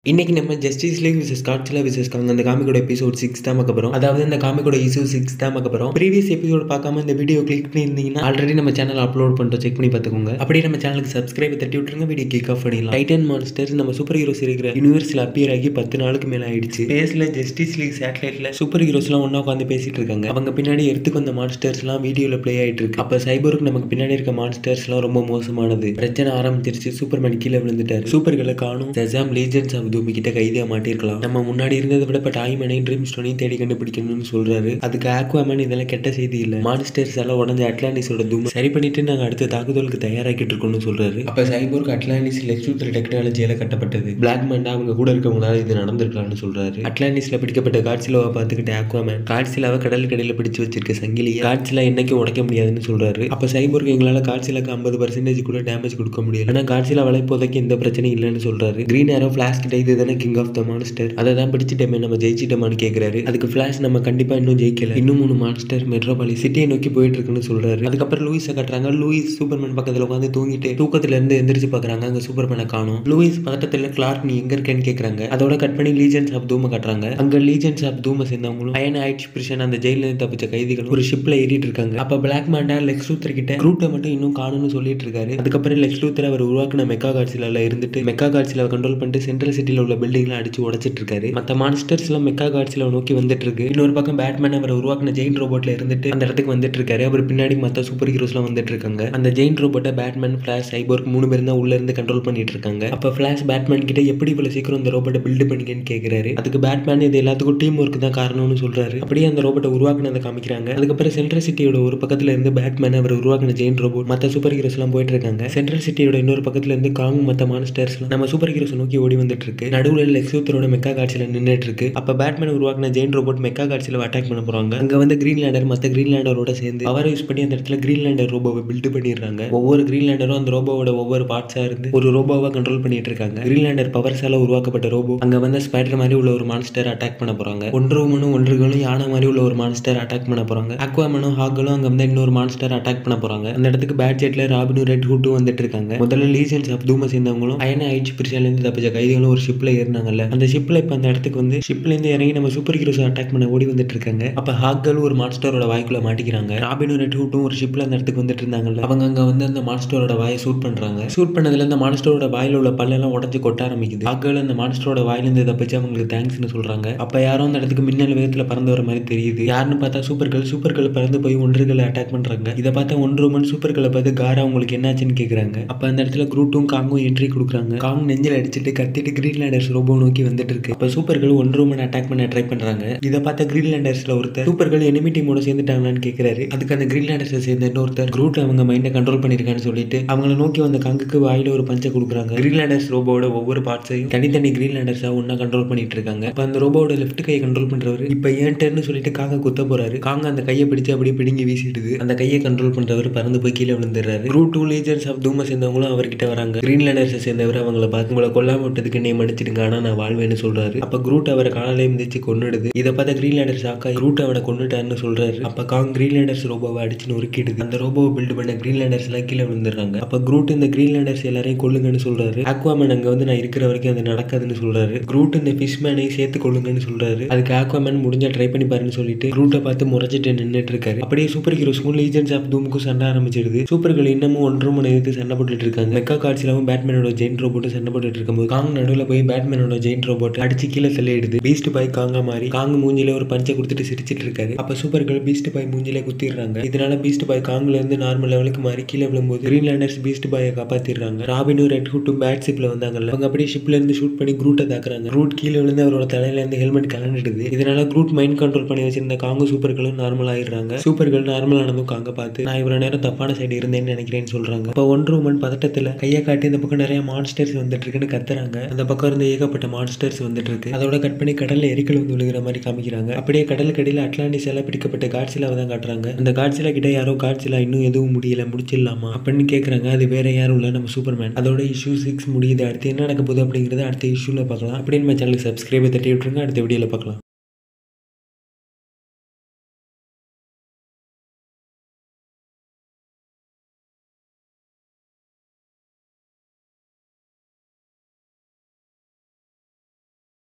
இன்னைக்கு நம்ம Justice League versus Godzilla versus Kong அந்த காமிக்கோட எபிசோட் 6 தான் பார்க்க போறோம். அதாவது இந்த காமிக்கோட இஷ்யூ 6 தான் பார்க்க போறோம். ப்ரீவியஸ் எபிசோட் பார்க்காம இந்த வீடியோ கிளிக் பண்ணியிருந்தீங்கன்னா ஆல்ரெடி நம்ம சேனல் அப்லோட் பண்ணிட்டு செக் பண்ணி பார்த்துக்கோங்க. அப்படியே நம்ம சேனலுக்கு சப்ஸ்கிரைப் தட்டி விட்டுருங்க. வீடியோ கிக் ஆஃப் பண்ணிடலாம். டைட்டன் மான்ஸ்டர்ஸ் நம்ம சூப்பர் ஹீரோஸ் இருக்கிற யூனிவர்ஸ்ல அப்பியர் ஆகி 10 நாளுக்கு மேல ஆயிடுச்சு. ஸ்பேஸ்ல ஜஸ்டிஸ் லீக் சேட்டலைட்ல சூப்பர் ஹீரோஸ்லாம் ஒண்ணா உட்காந்து பேசிட்டு இருக்காங்க. அவங்க பின்னாடி எடுத்துக்கு வந்த மான்ஸ்டர்ஸ்லாம் வீடியோல ப்ளே ஆயிட்டு இருக்கு. அப்ப சைபருக்கு நமக்கு பின்னாடி இருக்க மான்ஸ்டர்ஸ்லாம் ரொம்ப மோசமானது. பிரச்சனை ஆரம்பிச்சிருச்சு. சூப்பர்மேன் கீழே விழுந்துட்டாரு. சூப்பர்களை காணும். ஷசாம் லீஜெண்ட்ஸ் ஆஃப் தூமி கிட்ட கைதியா மாட்டிருக்கலாம். நம்ம முன்னாடி இருந்ததை விட டைமனையும் ட்ரீம் ஸ்டோனையும் தேடி கண்டுபிடிக்கணும்னு சொல்றாரு. அதுக்கு ஆக்வாமேன் இதெல்லாம் கெட்ட செய்தி இல்ல, மான்ஸ்டர்ஸ் எல்லாம் உடஞ்ச அட்லாண்டிஸோட தூம சரி பண்ணிட்டு நாங்க அடுத்த தாக்குதலுக்கு தயாராக்கிட்டு இருக்கோம்னு சொல்றாரு. அப்ப சைபோர்க் அட்லாண்டிஸ் லெக்சூத்தர் டெக்னாலஜியால கட்டப்பட்டது. பிளாக் மேண்டா அவங்க கூட இருக்கவங்களால இது நடந்திருக்கலாம்னு சொல்றாரு. அட்லாண்டிஸ்ல பிடிக்கப்பட்ட காட்சிலாவை பார்த்துக்கிட்டு ஆக்வாமேன் காட்சிலாவை கடலுக்கு கடையில பிடிச்சு வச்சிருக்க சங்கிலியை காட்சிலா என்னைக்கும் உடைக்க முடியாதுன்னு சொல்றாரு. அப்ப சைபோர்க் எங்களால காட்சிலாக்கு 50% கூட டேமேஜ் கொடுக்க முடியல, ஆனா காட்சிலாவால இப்போதைக்கு எந்த பிரச்சனையும் இல்லைன்னு சொல்றாரு. கிரீன் ஆரோ ஃபிளாஷ் கிட்ட இதுதானே கிங் ஆஃப் த மான்ஸ்டர், அதை தான் பிடிச்சிட்டமே, நம்ம ஜெயிச்சிட்டோமான்னு கேட்கிறாரு. அதுக்கு ஃபிளாஷ் நம்ம கண்டிப்பா இன்னும் ஜெயிக்கல, இன்னும் 3 மான்ஸ்டர் மெட்ரோபாலிஸ் சிட்டியை நோக்கி போயிட்டு இருக்குன்னு சொல்றாரு. அதுக்கப்புறம் லூயிஸை கட்டுறாங்க. லூயிஸ் சூப்பர்மேன் பக்கத்துல உட்காந்து தூங்கிட்டு தூக்கத்துல இருந்து எந்திரிச்சு பாக்குறாங்க. அங்க சூப்பர்மேனை காணும். லூயிஸ் பக்கத்துல கிளார்க் நீ எங்க இருக்கேன்னு கேக்குறாங்க. அதோட கட் பண்ணி லீஜெண்ட்ஸ் ஆஃப் தூம கட்டுறாங்க. அங்க லீஜெண்ட்ஸ் ஆஃப் தூம சேர்ந்தவங்களும் அயன் ஆயிட்ஸ் பிரிஷன் அந்த ஜெயில இருந்து தப்பிச்ச கைதிகளும் ஒரு ஷிப்ல ஏறிட்டு இருக்காங்க. அப்ப பிளாக் மேண்டா லெக்ஸ் லூத்தர் கிட்ட க்ரூட்டை மட்டும் இன்னும் காணும்னு சொல்லிட்டு இருக்காரு. அதுக்கப்புறம் லெக்ஸ் லூத்தர் அவர் உருவாக்குன மெக்கா காட்சில இருந்துட்டு மெக்கா காட்சில கண்ட்ரோல் பண்ணிட்டு சென்ட்ரல் சிட்டில உள்ள பில்டிங்லாம் அடிச்சு உடைச்சிட்டு இருக்காரு. மற்ற மான்ஸ்டர்ஸ் எல்லாம் மெக்கா காட்சில நோக்கி வந்துட்டு இருக்கு. இன்னொரு பக்கம் பேட்மேன் அவர் உருவாக்கின ஜெயின் ரோபோட்ல இருந்துட்டு அந்த இடத்துக்கு வந்துட்டு இருக்காரு. அவர் பின்னாடி மற்ற சூப்பர் ஹீரோஸ்லாம் வந்துட்டு இருக்காங்க. அந்த ஜெயின் ரோபோட்டை பேட்மேன், ஃபிளாஷ், சைபோர்க் 3 பேரும் தான் உள்ள இருந்து கண்ட்ரோல் பண்ணிட்டு இருக்காங்க. அப்ப ஃபிளாஷ் பேட்மேன் கிட்ட எப்படி இவ்வளவு சீக்கிரம் இந்த ரோபோட்டை பில்ட் பண்ணீங்கன்னு கேக்குறாரு. அதுக்கு பேட்மேன் இது எல்லாத்துக்கும் டீம் ஒர்க் தான் காரணம்னு சொல்றாரு. அப்படியே அந்த ரோபோட்டை உருவாக்குனதை காமிக்கிறாங்க. அதுக்கப்புறம் சென்ட்ரல் சிட்டியோட ஒரு பக்கத்துல இருந்து பேட்மேன் அவர் உருவாக்கின ஜெயின் ரோபோட் மற்ற சூப்பர் ஹீரோஸ் எல்லாம் போயிட்டு இருக்காங்க. சென்ட்ரல் சிட்டியோட இன்னொரு பக்கத்துல இருந்து காங் மற்ற மான்ஸ்டர்ஸ் நம்ம சூப்பர் ஹீரோஸ் நோக்கி ஓடி வந்துட்டு இருக்கு. நடுவுல லெக்ஸ் லூத்தரோட மெக்கா காட்சில நின்னுட்டு இருக்கு. அப்ப பேட்மேன் உருவாக்கின ஜெயின் ரோபோட் மெக்கா காட்சில அட்டாக் பண்ண போறாங்க. அங்க வந்து கிரீன்லாண்டர் மத்த கிரீன்லாண்டரோட சேர்ந்து பவர் யூஸ் பண்ணி அந்த இடத்துல கிரீன்லாண்டர் ரோபோவை பில்ட் பண்ணிடுறாங்க. ஒவ்வொரு கிரீன்லாண்டரும் அந்த ரோபோவோட ஒவ்வொரு பார்ட்ஸா இருந்து ஒரு ரோபோவா கண்ட்ரோல் பண்ணிட்டு இருக்காங்க. கிரீன்லாண்டர் பவர்ஸால உருவாக்கப்பட்ட ரோபோ அங்க வந்து ஸ்பைடர் மாதிரி உள்ள ஒரு மான்ஸ்டர் அட்டாக் பண்ண போறாங்க. ஒன்றுமனும் ஒன்றுகளும் யானை மாதிரி உள்ள ஒரு மான்ஸ்டர் அட்டாக் பண்ண போறாங்க. அக்வாமனும் ஹாக்களும் அங்க வந்து இன்னொரு மான்ஸ்டர் அட்டாக் பண்ண போறாங்க. அந்த இடத்துக்கு பேட்ஜெட்ல ராபினும் ரெட் ஹூட்டும் வந்துட்டு இருக்காங்க. முதல்ல லீஜெண்ட்ஸ் ஆஃப் தூம சேர்ந்தவங்களும் அயன் ஆயிட்ஸ் பிரிஷன்ல இருந்து தப்பிச்ச கைதிகளும் ஒரு ஷிப்ல ஏறினாங்கல்ல. அந்த ஷிப்ல இப்ப அந்த இடத்துக்கு வந்து ஷிப்ல இருந்து இறங்கி நம்ம சூப்பர் ஹீரோஸ் அட்டாக் பண்ண ஓடி வந்துட்டு இருக்காங்க. அப்ப ஹாக்கள் ஒரு மான்ஸ்டரோட வாய்க்குள்ள மாட்டிக்கிறாங்க. ராபினும் ரெட் ஹூட்டும் ஒரு ஷிப்ல அந்த இடத்துக்கு வந்துட்டு இருந்தாங்கல்ல. அவங்க அங்க வந்து அந்த மான்ஸ்டரோட வாயை ஷூட் பண்றாங்க. ஷூட் பண்ணதுல அந்த மான்ஸ்டரோட வாயில உள்ள பல்லெல்லாம் உடஞ்சு கொட்ட ஆரம்பிக்குது. ஹாக்கள் அந்த மான்ஸ்டரோட வாயிலிருந்து தப்பிச்சு அவங்களுக்கு தேங்க்ஸ்னு சொல்றாங்க. அப்ப யாரோ அந்த இடத்துக்கு மின்னல் வேகத்துல பறந்து வர மாதிரி தெரியுது. யாருன்னு பார்த்தா சூப்பர்கள் பறந்து போய் ஒன்றுகளை அட்டாக் பண்றாங்க. இதை பார்த்தா ஒன்றுமன் சூப்பர்களை பார்த்து காரா உங்களுக்கு என்னாச்சுன்னு கேக்குறாங்க. அப்ப அந்த இடத்துல க்ரூட்டும் காங்கும் என்ட்ரி கொடுக்குறாங்க. காங் நெஞ்சில் அடிச்சுட்டு கத்திட்டு கிரீன்லாண்டர்ஸ் ரோபோ நோக்கி வந்துட்டு இருக்கு. அப்ப சூப்பர்கள் ஒன்றுமன் அட்டாக் பண்ண ட்ரை பண்றாங்க. இதை பார்த்த கிரீன்லாண்டர்ஸ்ல ஒருத்தர் சூப்பர்கள் எனிமி டீமோட சேர்ந்துட்டாங்களான்னு கேக்குறாரு. அதுக்கு அந்த கிரீன்லாண்டர்ஸ் சேர்ந்த இன்னொருத்தர் க்ரூட் அவங்க மைண்டை கண்ட்ரோல் பண்ணிருக்கான்னு சொல்லிட்டு அவங்கள நோக்கி வந்த காங்குக்கு வாயில ஒரு பஞ்சை கொடுக்குறாங்க. கிரீன்லாண்டர்ஸ் ரோபோட ஒவ்வொரு பார்ட்ஸையும் தனித்தனி கிரீன்லாண்டர்ஸா ஒன்னா கண்ட்ரோல் பண்ணிட்டு இருக்காங்க. அப்ப அந்த ரோபோட லெஃப்ட் கையை கண்ட்ரோல் பண்றவர் இப்ப ஏன் டர்ன்னு சொல்லிட்டு காங்க குத்த போறாரு. காங்க அந்த கையை பிடிச்சு அப்படியே பிடிங்கி வீசிடுது. அந்த கையை கண்ட்ரோல் பண்றவர் பறந்து போய் கீழே விழுந்துடுறாரு. க்ரூட் 2 லீஜெண்ட்ஸ் ஆஃப் தூம சேர்ந்தவங்களும் அவர்கிட்ட வராங்க. கிரீன்லாண்டர்ஸ் சேர்ந்தவர் அவங்களை பார்த்து உங்களை கொல்லாம விட்டதுக்கு என்னை மன்னிச்சிடுங்க, ஆனா நான் வாழ்வேன்னு சொல்றாரு. அப்ப க்ரூட் அவரை காலையில மிதிச்சு கொன்னுடுது. இதை பார்த்த கிரீன்லாண்டர்ஸ் ஆக்கா க்ரூட் அவனை கொன்னுட்டாருன்னு சொல்றாரு. அப்ப காங் கிரீன்லாண்டர்ஸ் ரோபோவை அடிச்சு நொறுக்கிடுது. அந்த ரோபோவை பில்ட் பண்ண கிரீன்லாண்டர்ஸ் எல்லாம் கீழே விழுந்துடுறாங்க. அப்ப க்ரூட் இந்த கிரீன்லாண்டர்ஸ் எல்லாரையும் கொல்லுங்கன்னு சொல்றாரு. ஆக்வாமேன் அங்க வந்து நான் இருக்கிற வரைக்கும் அது நடக்காதுன்னு சொல்றாரு. க்ரூட் இந்த ஃபிஷ்மேனையும் சேர்த்து கொல்லுங்கன்னு சொல்றாரு. அதுக்கு ஆக்வாமேன் முடிஞ்சா ட்ரை பண்ணி பாருன்னு சொல்லிட்டு க்ரூட்டை பார்த்து முறைச்சிட்டு நின்றுட்டு இருக்காரு. அப்படியே சூப்பர் ஹீரோஸ்க்கும் லீஜெண்ட்ஸ் ஆஃப் தூமுக்கும் சண்டை ஆரம்பிச்சிடுது. சூப்பர்கள் இன்னமும் ஒன்றுமனை எதிர்த்து சண்டை போட்டுட்டு இருக்காங்க. மெக்கா காட்சிலாவும் பேட்மேனோட ஜெயின் ரோபோட்டு சண்டை போட்டுட்டு இருக்கும்போது காங் நடுவில் போய் பேட்மேனோட ஜெயின் ரோபோட் அடிச்சு கீழே தள்ளிடுது. பீஸ்ட் பாய் காங்கா மாதிரி காங் மூஞ்சில ஒரு பஞ்சை கொடுத்துட்டு சிரிச்சிட்டு இருக்காரு. அப்ப சூப்பர்கள் பீஸ்ட் பாய் மூஞ்சிலே குத்திடுறாங்க. இதனால பீஸ்ட் பாய் காங்ல இருந்து நார்மல் லெவலுக்கு மாறி கீழே விழும்போது கிரீன்லாண்டர்ஸ் பீஸ்ட் பாயை காப்பாத்திடுறாங்க. ராபினும் ரெட் ஹூட்டும் பேட் ஷிப்ல வந்தாங்கல்ல, அவங்க அப்படியே ஷிப்ல இருந்து ஷூட் பண்ணி க்ரூட்டை தாக்குறாங்க. க்ரூட் கீழே விழுந்து அவரோட தலையில இருந்து ஹெல்மெட் கலந்துடுது. இதனால க்ரூட் மைண்ட் கண்ட்ரோல் பண்ணி வச்சிருந்த காங்கு சூப்பர்களும் நார்மல் ஆயிடுறாங்க. சூப்பர்கள் நார்மல் ஆனதும் காங்க பார்த்து நான் இவ்வளவு நேரம் தப்பான சைடு இருந்தேன்னு நினைக்கிறேன்னு சொல்றாங்க. அப்ப ஒன்றுமன் பதட்டத்துல கையை காட்டி இந்த பக்கம் நிறைய மான்ஸ்டர்ஸ் வந்துட்டு இருக்குன்னு கத்துறாங்க. அந்த பக்கம் இருந்து ஏகப்பட்ட மான்ஸ்டர்ஸ் வந்துட்டு இருக்கு. அதோட கட் பண்ணி கடல்ல எரிக்கல் வந்து விழுகிற மாதிரி காமிக்கிறாங்க. அப்படியே கடலுக்கு அடியில அட்லாண்டிஸ் எல்லாம் பிடிக்கப்பட்ட காட்சிலாவை தான் காட்டுறாங்க. அந்த காட்சிலா கிட்ட யாரோ காட்சிலா இன்னும் எதுவும் முடியல முடிச்சிடலாமா அப்படின்னு கேக்குறாங்க. அது வேற யாரும் இல்ல, நம்ம சூப்பர்மேன். அதோட இஷ்யூ 6 முடியுது. அடுத்து என்ன நடக்க போகுது அப்படிங்கறத அடுத்த இஷ்யூல பார்க்கலாம். அப்படின்னு நம்ம சேனலுக்கு சப்ஸ்கிரைப் தட்டி விட்டுருங்க. அடுத்த வீடியோல பார்க்கலாம்.